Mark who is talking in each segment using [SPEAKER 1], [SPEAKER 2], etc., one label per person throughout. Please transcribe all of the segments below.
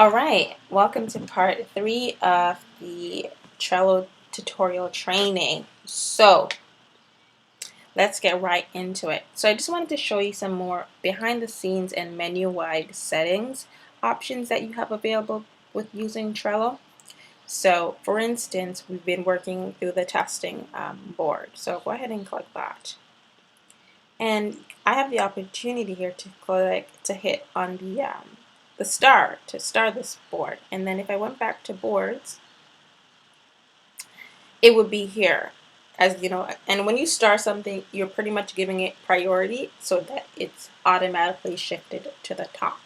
[SPEAKER 1] All right, welcome to part 3 of the Trello tutorial training. So let's get right into it. So I just wanted to show you some more behind the scenes and menu-wide settings options that you have available with using Trello. So for instance, we've been working through the testing board. So go ahead and click that. And I have the opportunity here to hit on the star to start this board. And then if I went back to boards, it would be here, as you know. And when you start something, you're pretty much giving it priority so that it's automatically shifted to the top.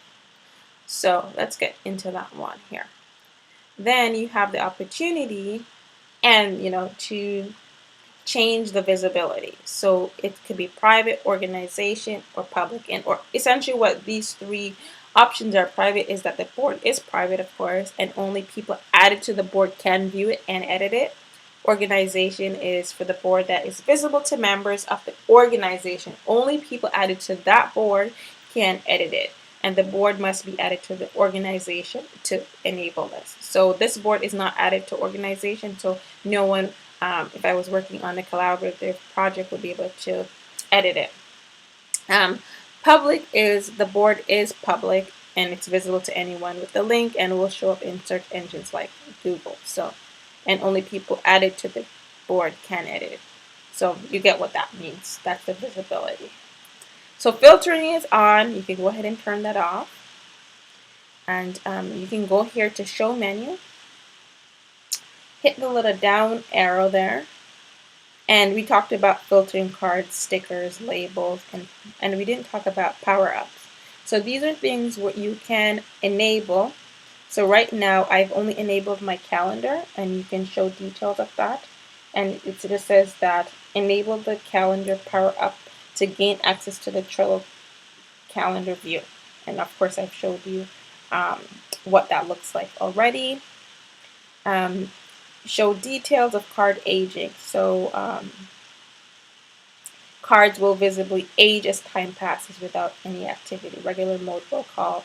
[SPEAKER 1] So let's get into that one here. Then you have the opportunity to change the visibility. So it could be private, organization, or public. And or essentially what these three options are: private is that the board is private, of course, and only people added to the board can view it and edit it. Organization is for the board that is visible to members of the organization. Only people added to that board can edit it. And the board must be added to the organization to enable this. So this board is not added to organization, so no one, if I was working on a collaborative project, would be able to edit it. Public is the board is public and it's visible to anyone with the link and will show up in search engines like Google. So, and only people added to the board can edit it. So you get what that means. That's the visibility. So filtering is on. You can go ahead and turn that off. And you can go here to show menu. Hit the little down arrow there. And we talked about filtering cards, stickers, labels, and we didn't talk about power-ups. So these are things what you can enable. So right now I've only enabled my calendar, and you can show details of that. And it just says that enable the calendar power-up to gain access to the Trello calendar view. And of course I've showed you what that looks like already. Show details of card aging. So cards will visibly age as time passes without any activity. Regular mode will cause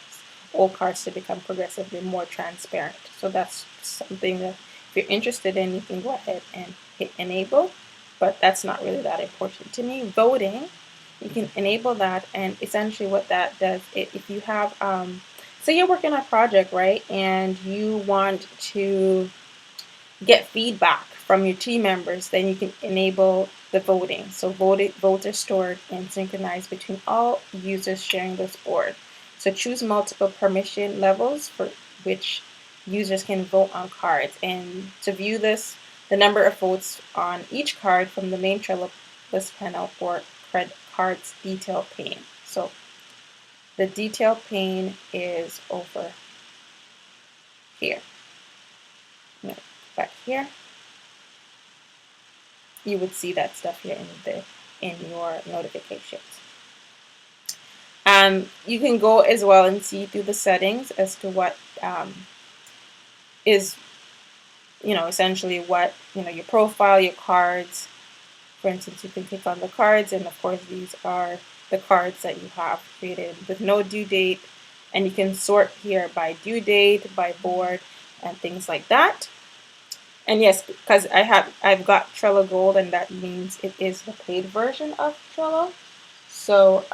[SPEAKER 1] all cards to become progressively more transparent. So that's something that if you're interested in, you can go ahead and hit enable, but that's not really that important to me. Voting, you can enable that, and essentially what that does, if you have, say you're working on a project, right, and you want to get feedback from your team members, then you can enable the voting. So votes are stored and synchronized between all users sharing this board. So choose multiple permission levels for which users can vote on cards. And to view this, the number of votes on each card from the main Trello list panel or cards detail pane. So the detail pane is over here. Back here, you would see that stuff here in your notifications. You can go as well and see through the settings as to what is, essentially what, your profile, your cards. For instance, you can click on the cards, and of course these are the cards that you have created with no due date, and you can sort here by due date, by board, and things like that. And yes, because I've got Trello Gold, and that means it is the paid version of Trello. So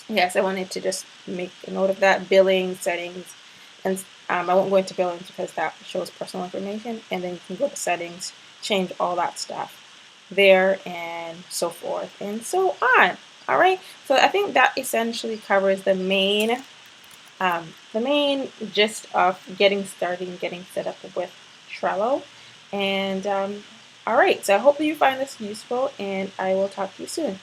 [SPEAKER 1] yes, I wanted to just make a note of that. Billing, settings, and I won't go into billings because that shows personal information. And then you can go to settings, change all that stuff there, and so forth and so on. All right. So I think that essentially covers the main gist of getting started and getting set up with Trello. And all right, so I hope that you find this useful, and I will talk to you soon.